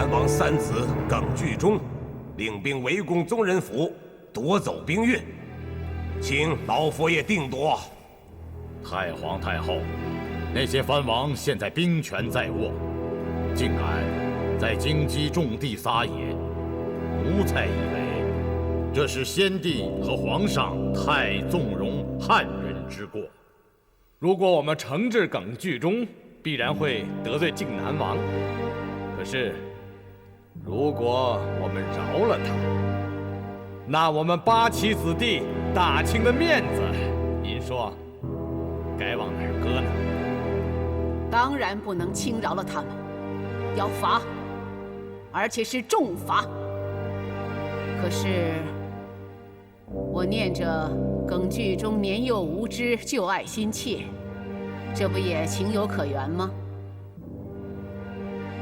南王三子耿巨忠领兵围攻宗人府，夺走兵运，请老佛爷定夺。太皇太后，那些藩王现在兵权在握，竟敢在京畿重地撒野，奴才以为这是先帝和皇上太纵容汉人之过。如果我们惩治耿巨忠，必然会得罪靖南王。可是，如果我们饶了他，那我们八旗子弟大清的面子，您说该往哪儿搁呢？当然不能轻饶了他们，要罚，而且是重罚。可是，我念着耿巨忠年幼无知，旧爱心切，这不也情有可原吗？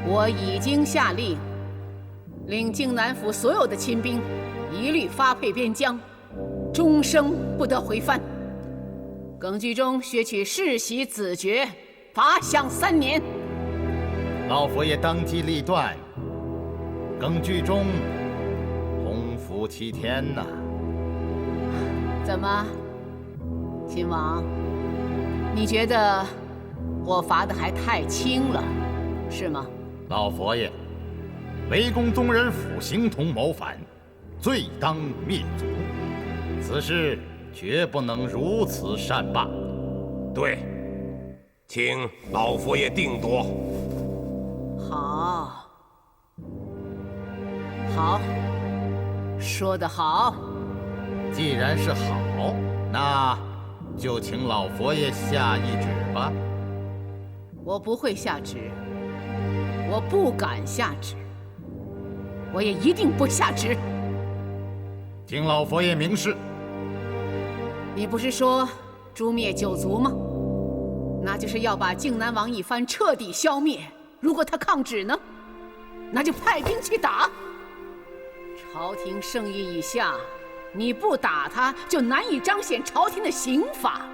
我已经下令，令靖南府所有的亲兵一律发配边疆，终生不得回藩。耿巨忠削去世袭子爵，罚饷3年。老佛爷当机立断，耿巨忠洪福7天呐！怎么，亲王，你觉得我罚的还太轻了，是吗？老佛爷，围攻宗人府，形同谋反，罪当灭族。此事绝不能如此善罢。对，请老佛爷定夺。好，好，说得好。既然是好，那就请老佛爷下一旨吧。我不会下旨，我不敢下旨，我也一定不下旨。请老佛爷明示。你不是说诛灭9族吗？那就是要把靖南王一番彻底消灭。如果他抗旨呢，那就派兵去打。朝廷圣谕已下，你不打他，就难以彰显朝廷的刑法。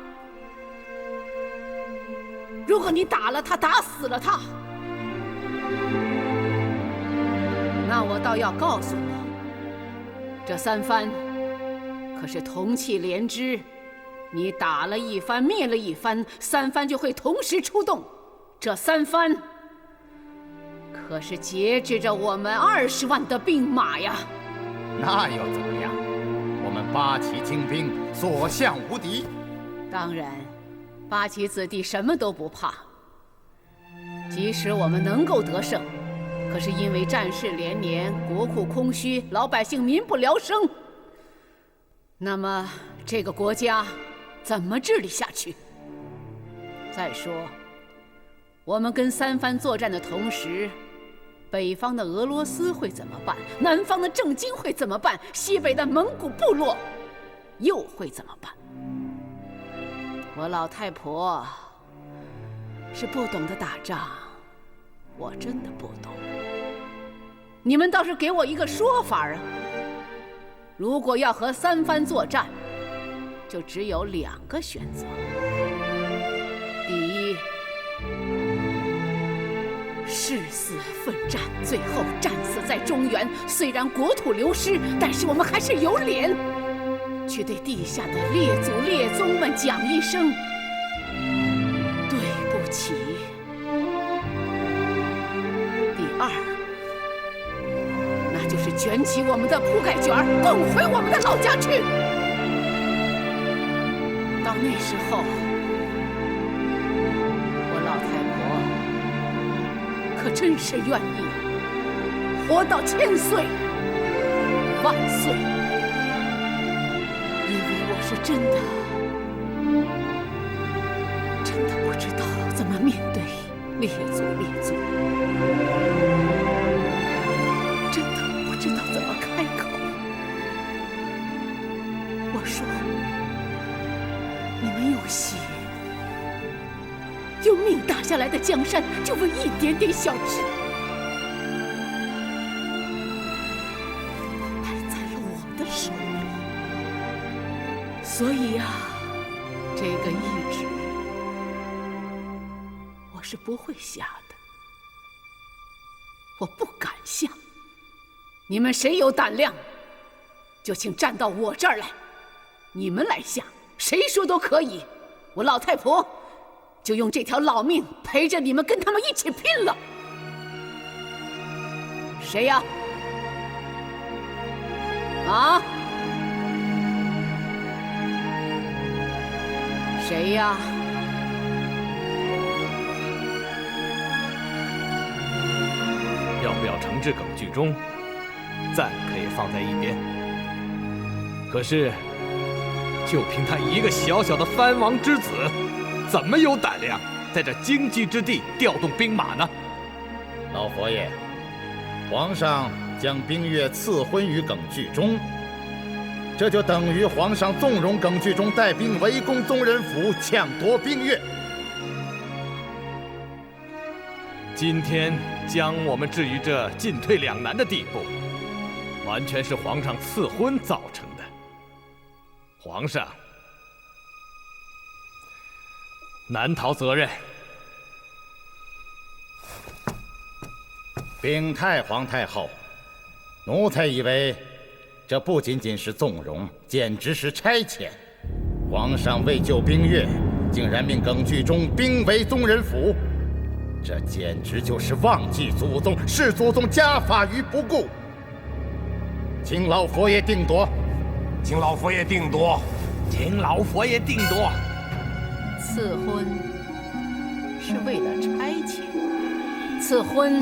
如果你打了他，打死了他，那我倒要告诉你，这3藩可是同气连枝，你打了一藩，灭了一藩，3藩就会同时出动。这3藩可是节制着我们20万的兵马呀！那又怎么样？我们八旗精兵所向无敌。当然，八旗子弟什么都不怕。即使我们能够得胜，可是因为战事连连，国库空虚，老百姓民不聊生。那么这个国家怎么治理下去？再说，我们跟3藩作战的同时，北方的俄罗斯会怎么办？南方的郑经会怎么办？西北的蒙古部落又会怎么办？我老太婆是不懂得打仗，我真的不懂。你们倒是给我一个说法啊！如果要和3藩作战，就只有2个选择。第一，誓死奋战，最后战死在中原。虽然国土流失，但是我们还是有脸去对地下的列祖列宗们讲一声对不起。第二，那就是卷起我们的铺盖卷，滚回我们的老家去。到那时候，我老太婆可真是愿意活到1000岁、万岁，因为我是真的不知道怎么面对列祖列宗，真的不知道怎么开口。我说，你们有血用命打下来的江山，就为一点点小事，败在了我的手里。所以呀，这个懿旨我是不会下的，我不敢相！你们谁有胆量，就请站到我这儿来。你们来下，谁说都可以。我老太婆就用这条老命陪着你们跟他们一起拼了。谁呀？啊？谁呀？要不要惩治耿巨忠，暂可以放在一边。可是，就凭他一个小小的藩王之子，怎么有胆量在这荆棘之地调动兵马呢？老佛爷，皇上将冰月赐婚于耿巨忠，这就等于皇上纵容耿巨忠带兵围攻宗人府，抢夺冰月。今天将我们置于这进退两难的地步，完全是皇上赐婚造成的。皇上难逃责任。禀太皇太后，奴才以为这不仅仅是纵容，简直是差遣。皇上为救冰月，竟然命耿巨忠兵围宗人府，这简直就是忘记祖宗，视祖宗家法于不顾。请老佛爷定夺。请老佛爷定夺。请老佛爷定夺。赐婚是为了差遣，赐婚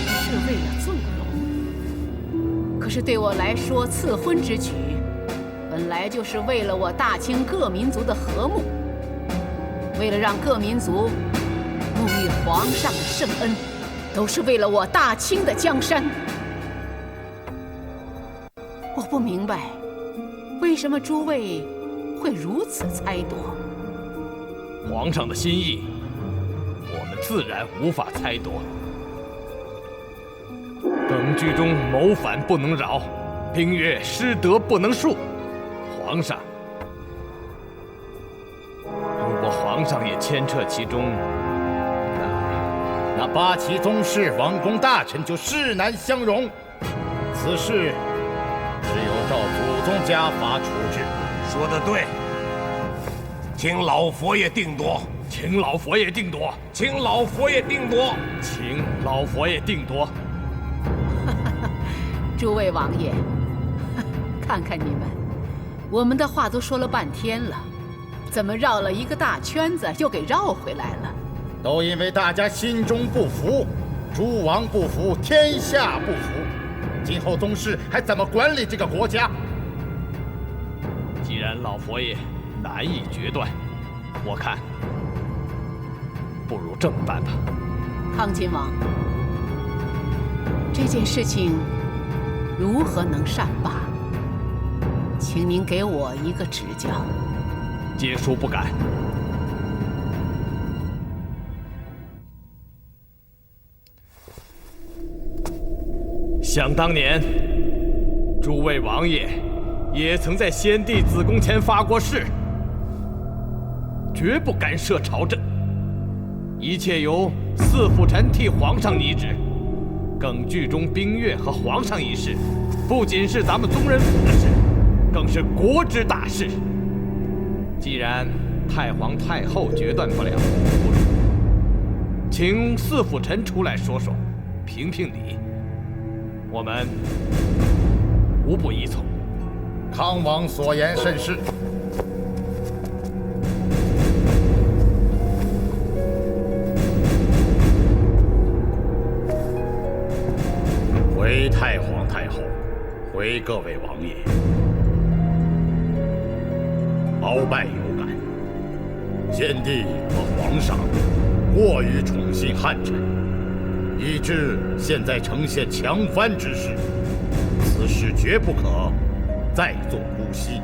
是为了纵容。可是对我来说，赐婚之举本来就是为了我大清各民族的和睦，为了让各民族沐浴皇上的圣恩，都是为了我大清的江山。我不明白，为什么诸位会如此猜度？皇上的心意，我们自然无法猜度。耿巨忠谋反不能饶，冰月失德不能恕。皇上，如果皇上也牵扯其中，那八旗宗室、王公大臣就势难相容。此事只有照祖宗家法处置。说得对，请老佛爷定夺。请老佛爷定夺。请老佛爷定夺。请老佛爷定夺。诸位王爷，看看你们，我们的话都说了半天了，怎么绕了一个大圈子又给绕回来了？都因为大家心中不服，诸王不服，天下不服，今后宗室还怎么管理这个国家？既然老佛爷难以决断，我看不如这么办吧。康亲王，这件事情如何能善罢？请您给我一个指教。皆属不敢。想当年，诸位王爷也曾在先帝子宫前发过誓，绝不干涉朝政，一切由四辅臣替皇上拟旨。耿巨忠、冰月和皇上一事，不仅是咱们宗人府的事，更是国之大事。既然太皇太后决断不了，不如请四辅臣出来说说，评评理，我们无不依从。康王所言甚是。回太皇太后，回各位王爷，鳌拜有感，先帝和皇上过于宠信汉臣，以致现在呈现强藩之势，此事绝不可再做姑息。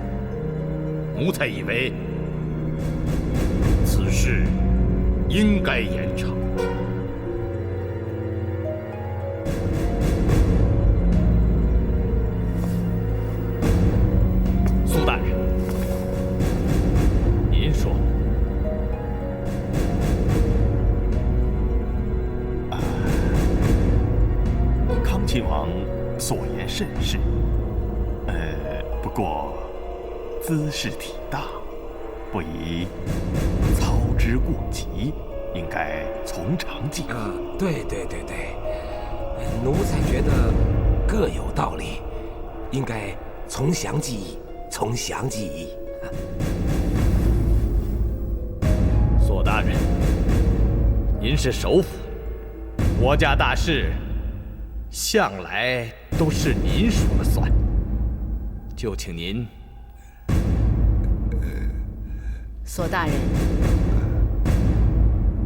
奴才以为，此事应该严惩。苏大人，您说。亲王所言甚是。不过兹事体大，不宜操之过急，应该从长计议。对，奴才觉得各有道理，应该从详计议，从详计议。索大人，您是首辅，国家大事向来都是您说了算，就请您。索大人，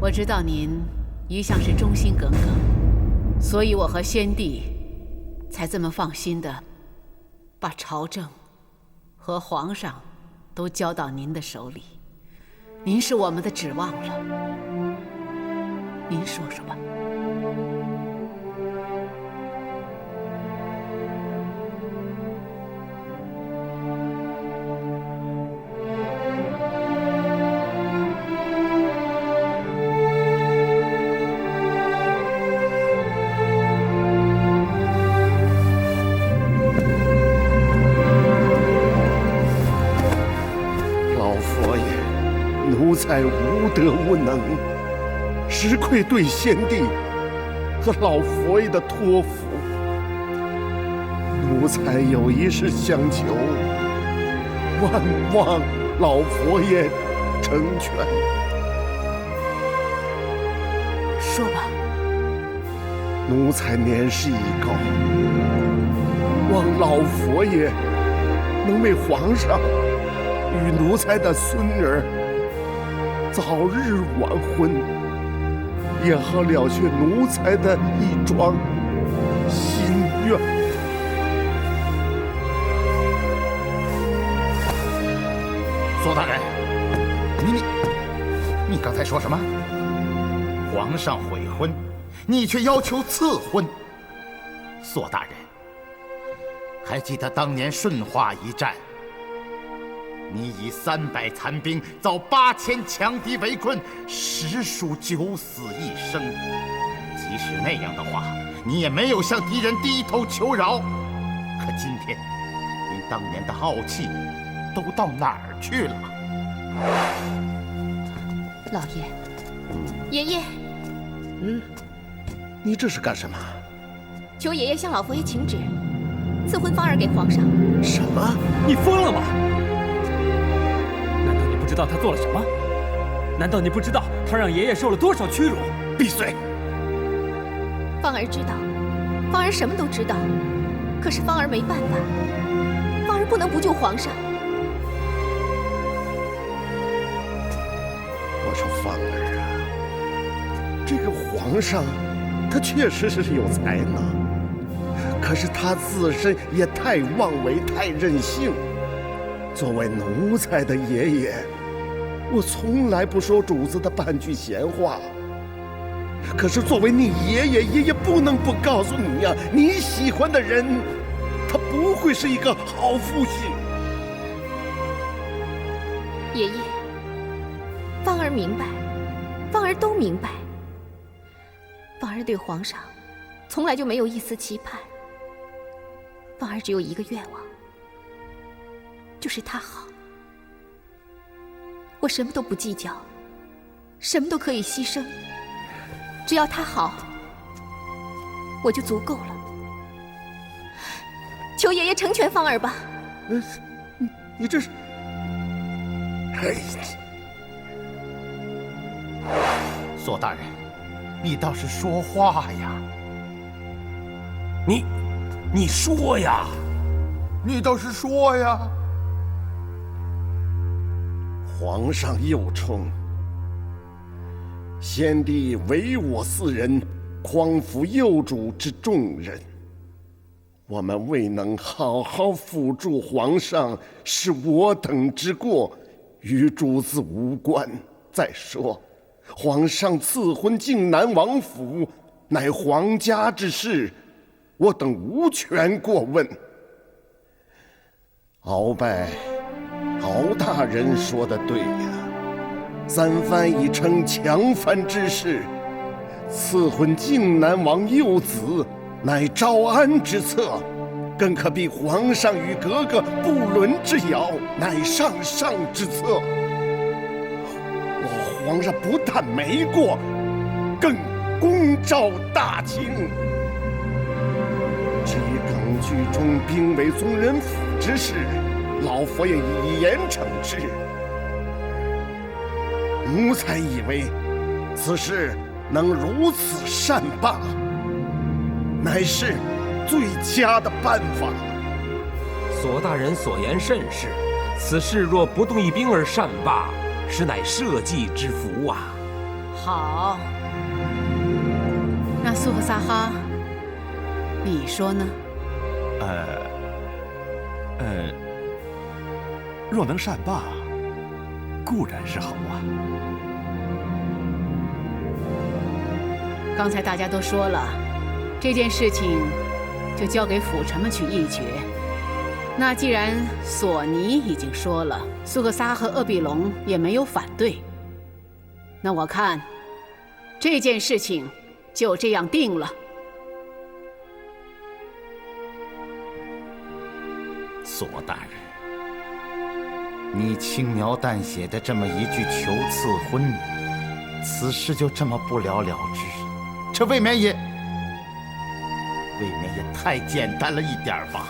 我知道您一向是忠心耿耿，所以我和先帝才这么放心的把朝政和皇上都交到您的手里。您是我们的指望了，您说说吧。奴才无德无能，实愧对先帝和老佛爷的托付。奴才有一事相求，万望老佛爷成全。说吧。奴才年事已高，望老佛爷能为皇上与奴才的孙儿早日完婚，也好了却奴才的一桩心愿。索大人，你刚才说什么？皇上悔婚，你却要求赐婚。索大人，还记得当年顺化一战？你以300残兵遭8000强敌围困，实属九死一生。即使那样的话，你也没有向敌人低头求饶。可今天，您当年的傲气都到哪儿去了？老爷，爷爷，你这是干什么？求爷爷向老佛爷请旨，赐婚芳儿给皇上。什么？你疯了吗？难道你不知道他做了什么？难道你不知道他让爷爷受了多少屈辱？闭嘴！芳儿知道，芳儿什么都知道，可是芳儿没办法，芳儿不能不救皇上。我说芳儿啊，这个皇上他确实是有才能，可是他自身也太妄为，太任性。作为奴才的爷爷，我从来不说主子的半句闲话。可是作为你爷爷，爷爷不能不告诉你呀，你喜欢的人，他不会是一个好父亲。爷爷，芳儿明白，芳儿都明白。芳儿对皇上从来就没有一丝期盼，芳儿只有一个愿望，就是他好。我什么都不计较，什么都可以牺牲，只要他好，我就足够了。求爷爷成全芳儿吧。你这是……哎，索大人，你倒是说话呀！你说呀！你倒是说呀！皇上幼宠，先帝唯我4人匡扶幼主之重任，我们未能好好辅助皇上，是我等之过，与主子无关。再说，皇上赐婚靖南王府，乃皇家之事，我等无权过问。鳌拜，敖大人说得对呀，三藩已成强藩之势，赐婚靖南王幼子，乃招安之策，更可比皇上与格格不伦之遥，乃上上之策。我皇上不但没过，更功昭大清。至于耿居中兵围宗人府之事，老佛爷以严惩之。奴才以为此事能如此善罢，乃是最佳的办法。索大人所言甚是，此事若不动一兵而善罢，实乃社稷之福啊！好，那苏克萨哈，你说呢？若能善罢，固然是好啊。刚才大家都说了，这件事情就交给辅臣们去议决。那既然索尼已经说了，苏克萨和鄂必隆也没有反对，那我看这件事情就这样定了。索大人，你轻描淡写的这么一句求赐婚，此事就这么不了了之，这未免也太简单了一点吧？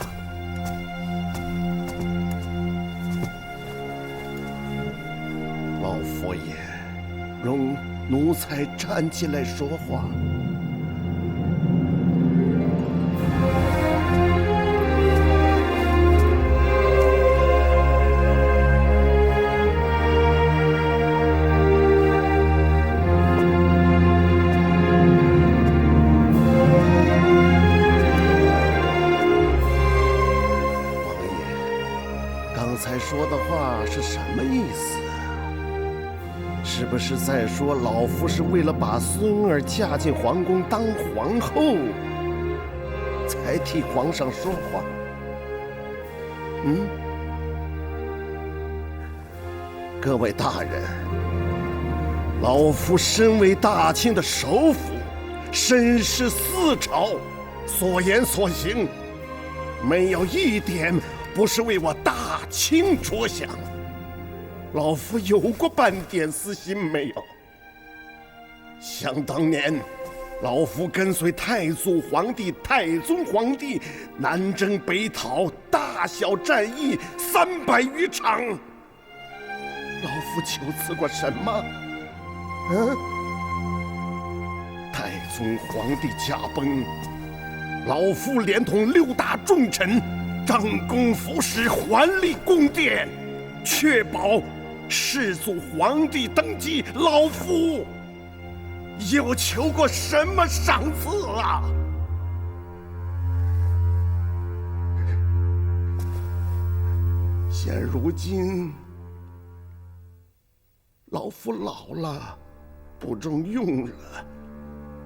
老佛爷，容奴才站起来说话。说的话是什么意思？是不是在说老夫是为了把孙儿嫁进皇宫当皇后，才替皇上说话？各位大人，老夫身为大清的首辅，身侍四朝，所言所行，没有一点不是为我大清着想。老夫有过半点私心没有？想当年，老夫跟随太祖皇帝、太宗皇帝南征北讨，大小战役300余场。老夫求赐过什么？太宗皇帝驾崩，老夫连同6大重臣张弓伏矢，环立宫殿，确保世祖皇帝登基。老夫有求过什么赏赐啊？现如今，老夫老了，不中用了，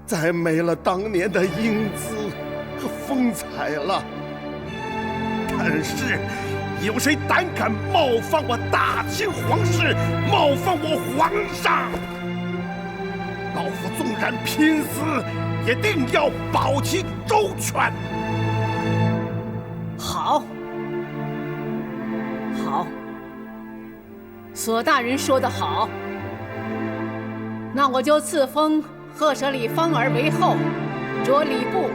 再没了当年的英姿和风采了。但是，有谁胆敢冒犯我大清皇室，冒犯我皇上？老夫纵然拼死，也定要保其周全。好，好，索大人说得好，那我就赐封赫舍里芳儿为后，着礼部，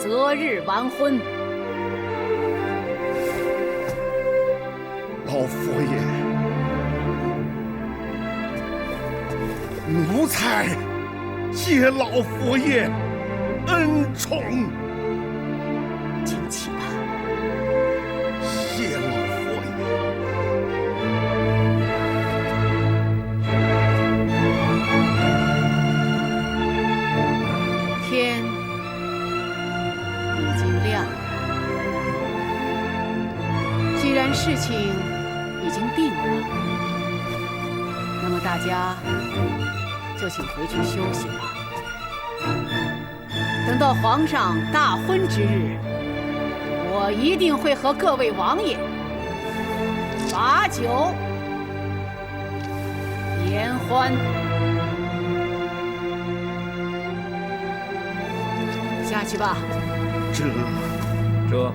择日完婚。老佛爷，奴才谢老佛爷恩宠。请起吧。谢老佛爷。天已经亮了，既然事情已经定了，那么大家就请回去休息吧。等到皇上大婚之日，我一定会和各位王爷把酒言欢。下去吧。这这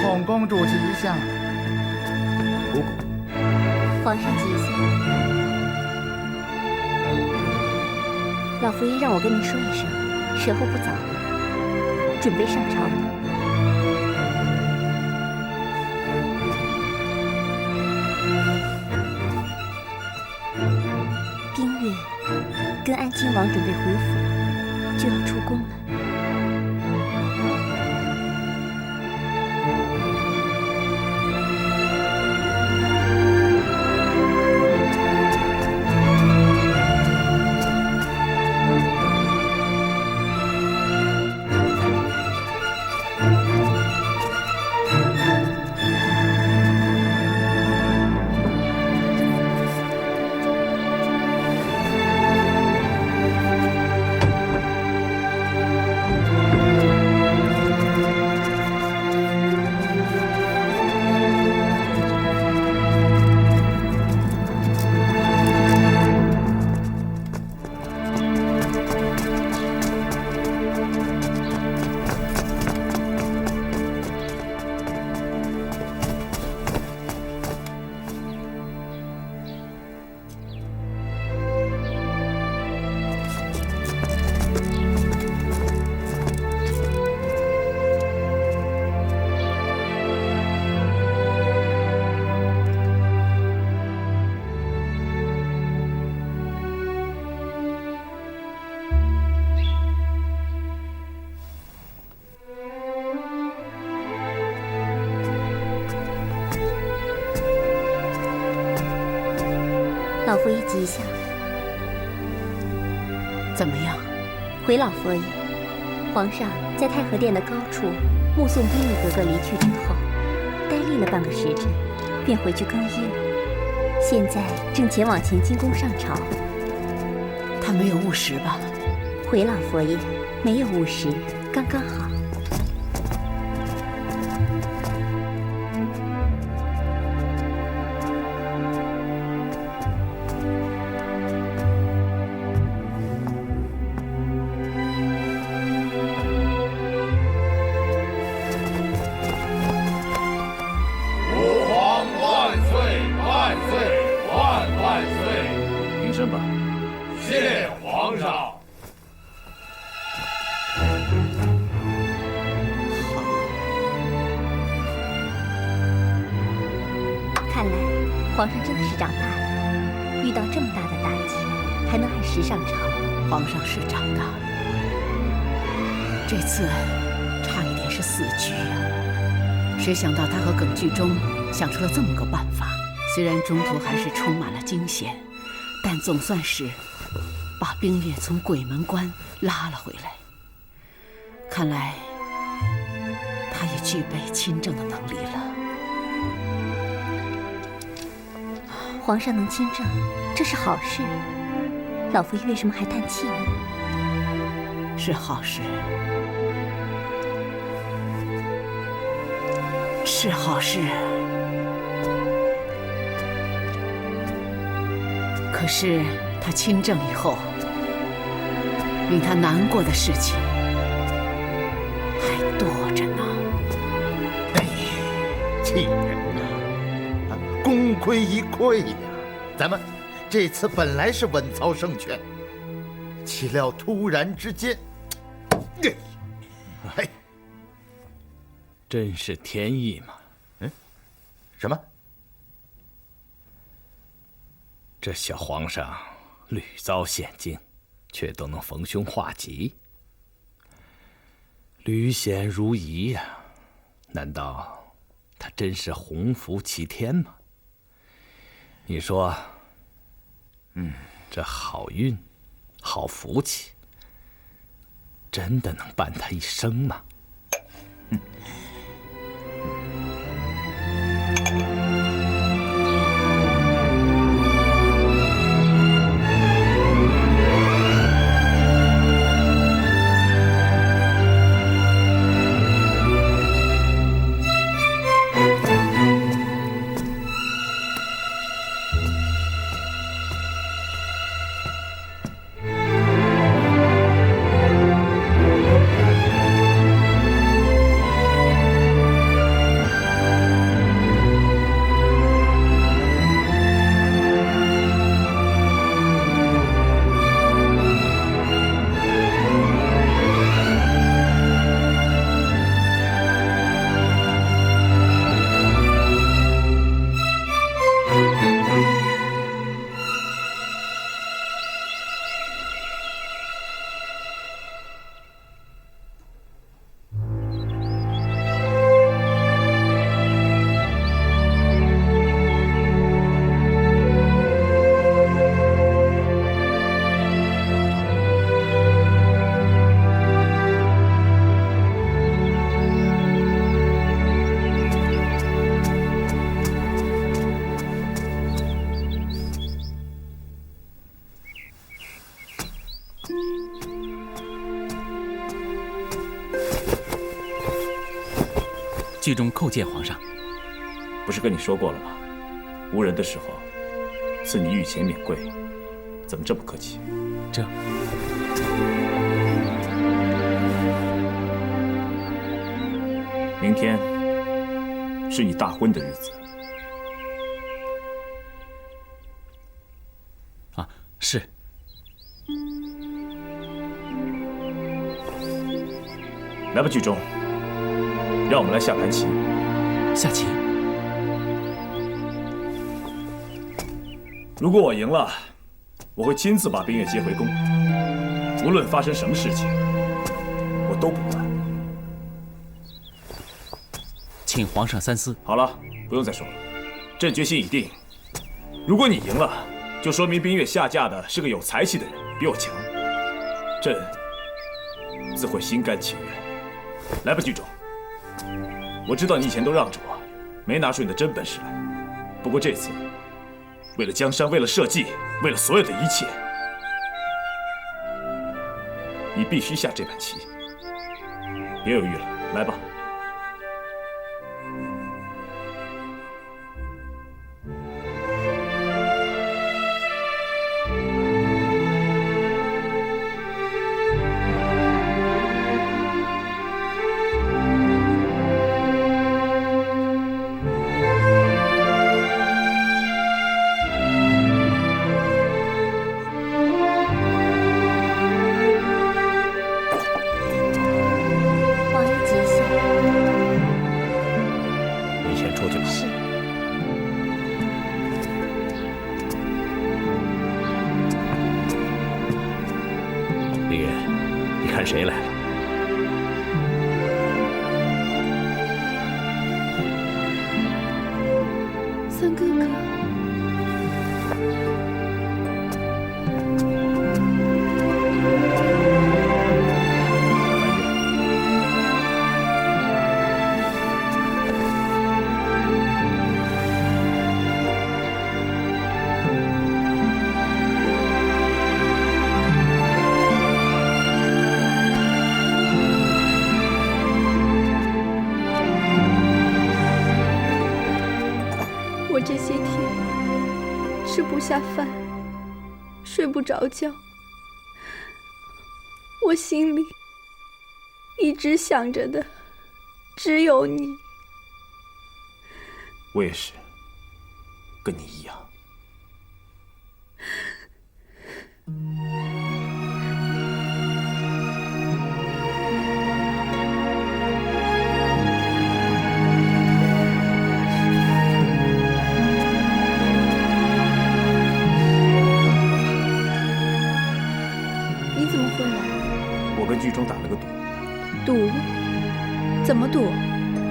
孔公主吉祥。姑姑，皇上吉祥。老佛爷让我跟您说一声，时候不早了，准备上朝了。冰月跟安亲王准备回府，就要出宫了。老佛爷吉祥。怎么样？回老佛爷，皇上在太和殿的高处目送冰玉格格离去之后，呆立了半个时辰，便回去更衣了。现在正前往乾清宫上朝。他没有误食吧？回老佛爷，没有误食，刚刚好。身吧。谢皇上。看来皇上真的是长大了，遇到这么大的打击，还能按时上朝。皇上是长大了，这次差一点是死局啊！谁想到他和耿巨忠想出了这么个办法，虽然中途还是充满了惊险。但总算是把冰月从鬼门关拉了回来。看来他也具备亲政的能力了。皇上能亲政，这是好事。老佛爷为什么还叹气呢？是好事，是好事。可是他亲政以后，令他难过的事情还多着呢。哎，气人呐！功亏一篑呀！咱们这次本来是稳操胜券，岂料突然之间，真是天意嘛！什么？这小皇上屡遭险境，却都能逢凶化吉，屡险如夷呀！难道他真是鸿福齐天吗？你说，这好运、好福气，真的能伴他一生吗？剧中叩见皇上。不是跟你说过了吗？无人的时候，赐你御前免贵，怎么这么客气？明天是你大婚的日子。啊，是。来吧，剧中，让我们来下盘棋。下棋。如果我赢了，我会亲自把冰月接回宫。无论发生什么事情，我都不管。请皇上三思。好了，不用再说了。朕决心已定。如果你赢了，就说明冰月下嫁的是个有才气的人，比我强。朕自会心甘情愿。来吧，剧中。我知道你以前都让着我，没拿出你的真本事来。不过这次，为了江山，为了社稷，为了所有的一切，你必须下这盘棋。别犹豫了，来吧。谁来了？三哥哥。我这些天吃不下饭，睡不着觉，我心里一直想着的只有你。我也是，跟你一样。跟剧中打了个赌。赌？怎么赌？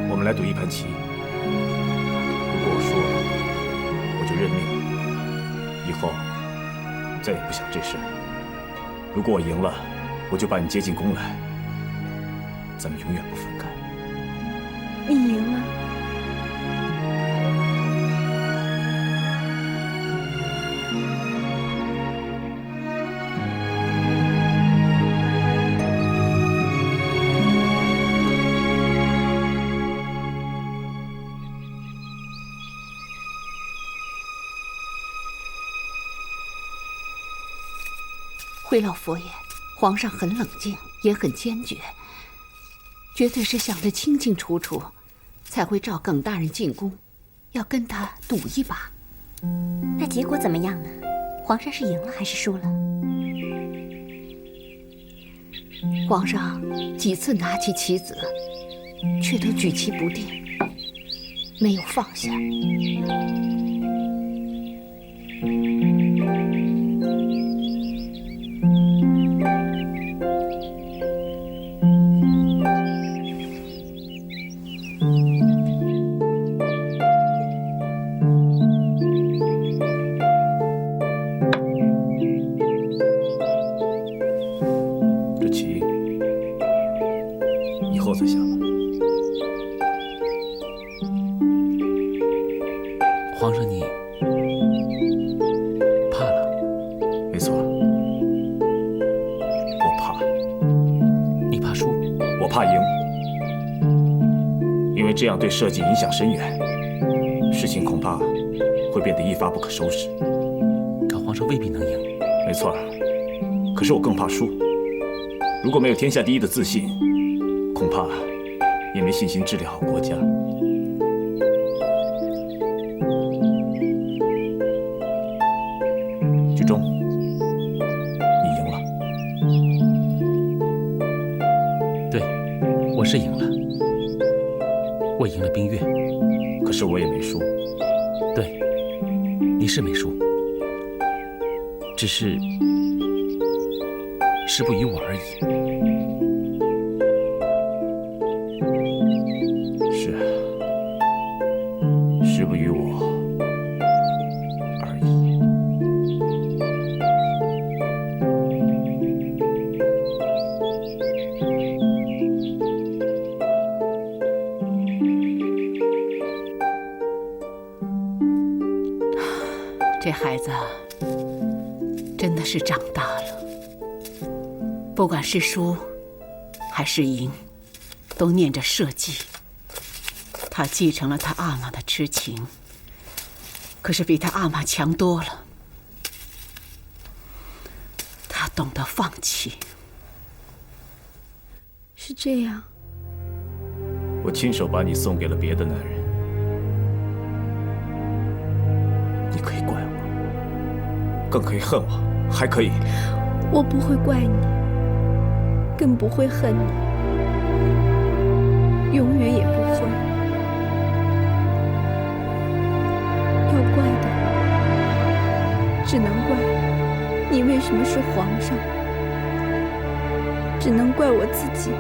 我们来赌一盘棋。如果我输了，我就认命，以后再也不想这事儿。如果我赢了，我就把你接进宫来，咱们永远不分开。你赢了。回老佛爷，皇上很冷静，也很坚决，绝对是想得清清楚楚，才会召耿大人进宫，要跟他赌一把。那结果怎么样呢？皇上是赢了还是输了？皇上几次拿起棋子，却都举棋不定，没有放下。这棋以后再下吧。皇上你怕了？没错，我怕。你怕输？我怕赢，因为这样对社稷影响深远，事情恐怕会变得一发不可收拾。可皇上未必能赢。没错，可是我更怕输。如果没有天下第一的自信，恐怕也没信心治理好国家。剧中，你赢了。对，我是赢了，我赢了冰月。可是我也没输。对，你是没输，只是时不与我而已。是啊，时不与我而已。这孩子真的是长大了，不管是输还是赢，都念着社稷。他继承了他阿玛的痴情，可是比他阿玛强多了。他懂得放弃。是这样。我亲手把你送给了别的男人，你可以怪我，更可以恨我，还可以……我不会怪你，更不会恨你，永远也不会。要怪的，只能怪你为什么是皇上，只能怪我自己，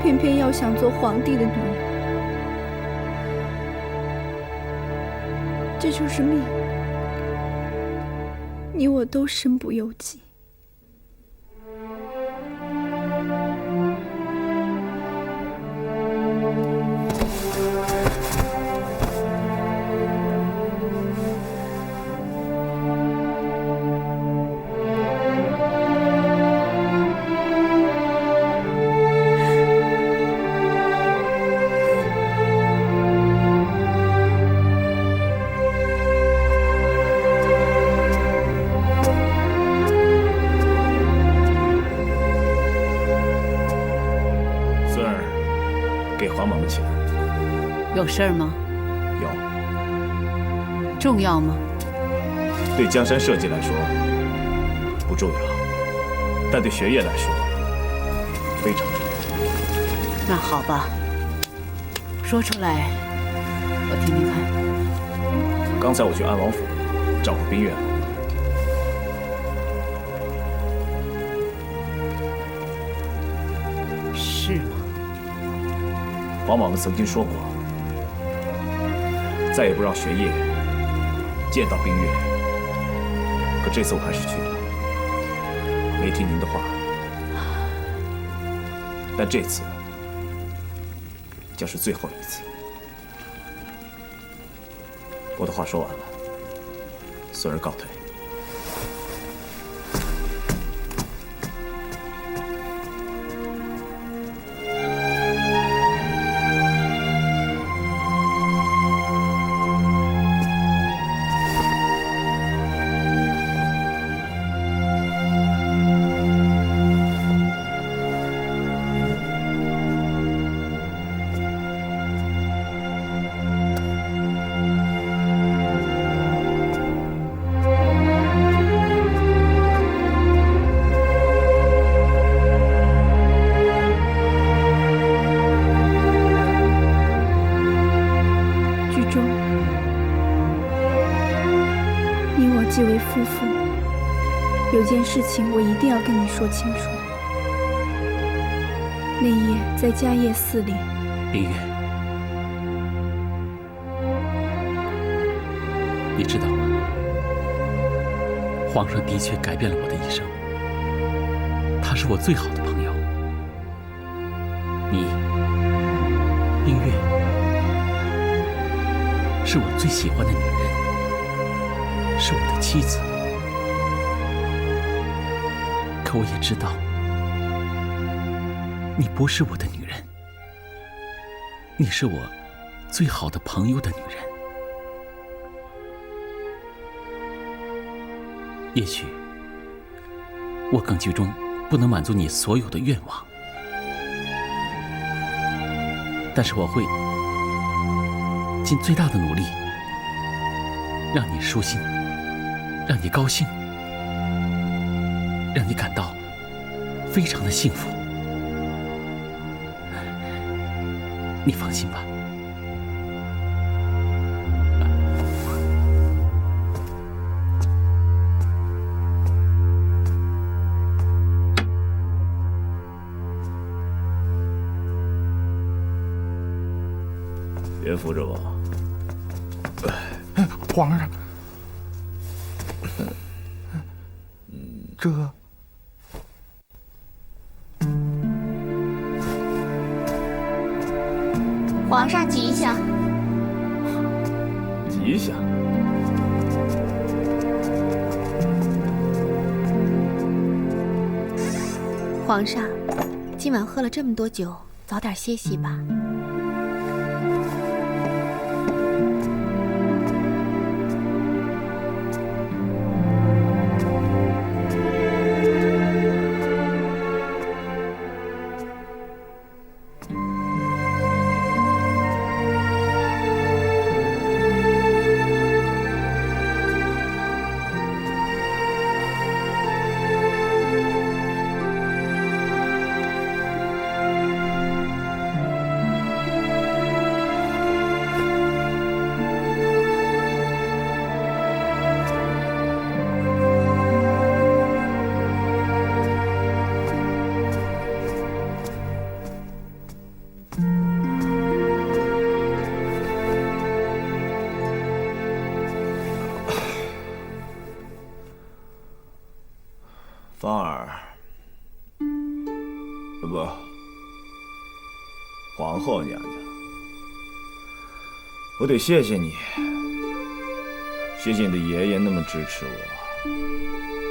偏偏要想做皇帝的女人。这就是命，你我都身不由己。给黄蟒的钱有事儿吗？有。重要吗？对江山社稷来说不重要，但对学业来说非常重要。那好吧，说出来我听听看。刚才我去安王府找过冰月了。事了。皇莽们曾经说过，再也不让玄烨见到冰月。可这次我还是去了，没听您的话。但这次将是最后一次。我的话说完了，孙儿告退。既为夫妇，有件事情我一定要跟你说清楚。那夜在迦叶寺里，冰月，你知道吗？皇上的确改变了我的一生，他是我最好的朋友。你，冰月，是我最喜欢的女人。是我的妻子，可我也知道，你不是我的女人，你是我最好的朋友的女人。也许我耿居中不能满足你所有的愿望，但是我会尽最大的努力，让你舒心。让你高兴，让你感到非常的幸福。你放心吧。别扶着我，皇上。这皇上吉祥，吉祥。皇上，今晚喝了这么多酒，早点歇息吧。芳儿，不，皇后娘娘，我得谢谢你，谢谢你的爷爷那么支持我，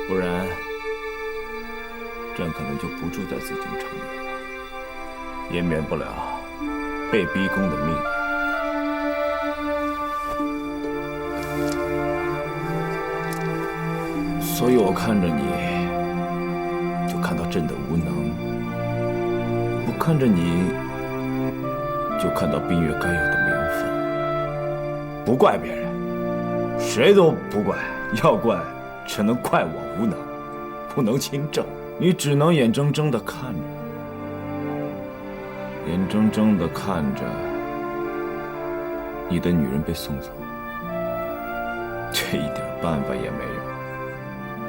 不然朕可能就不住在紫禁城里了，也免不了被逼宫的命运。所以我看着你，就看到朕的无能；不看着你，就看到冰月该有的名分。不怪别人，谁都不怪，要怪只能怪我无能，不能亲政。你只能眼睁睁地看着，眼睁睁地看着你的女人被送走，这一点办法也没有。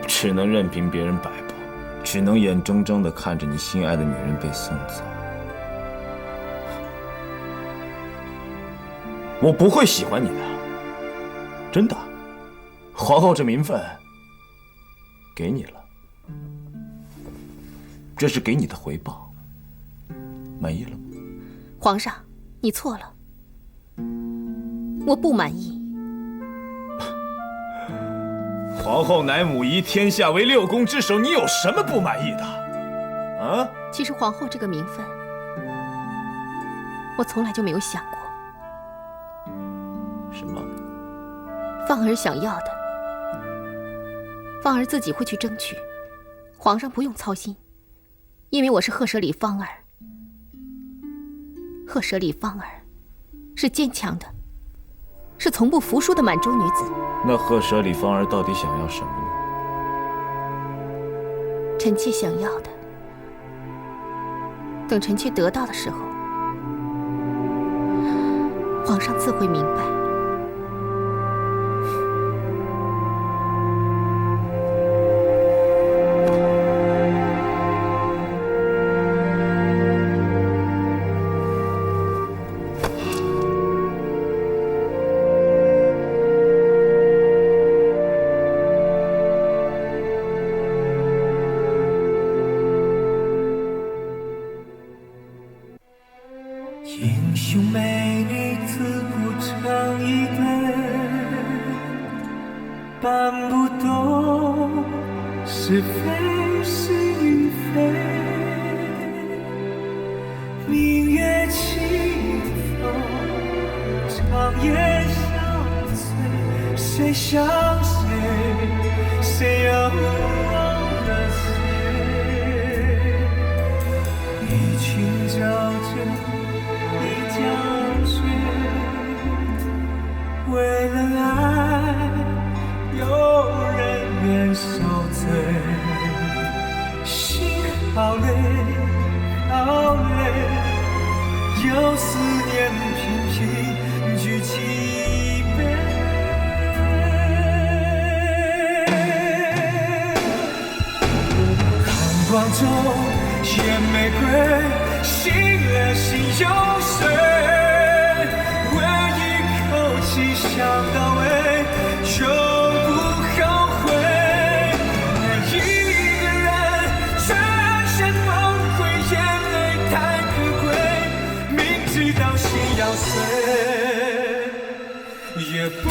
只能任凭别人摆布，只能眼睁睁地看着你心爱的女人被送走。我不会喜欢你的，真的。皇后这名分给你了，这是给你的回报，满意了吗？皇上，你错了，我不满意。皇后乃母仪天下为6宫之首，你有什么不满意的？啊？其实皇后这个名分，我从来就没有想过。什么？芳儿想要的，芳儿自己会去争取，皇上不用操心，因为我是赫舍里芳儿。赫舍里芳儿是坚强的，是从不服输的满洲女子。那赫舍里芳儿到底想要什么呢？臣妾想要的，等臣妾得到的时候，皇上自会明白。英雄美女自古成一对，搬不动是非是与非。明月起的风，长夜相随，谁想谁，谁又忘了谁？一群沼泽。江水，为了爱，有人愿受罪，心好累，好累，有思念频频举起杯。寒光中野玫瑰，醒了心有谁？为一口气想到尾，永不后悔。爱一个人，转身崩溃，眼泪太可贵。明知道心要碎，也不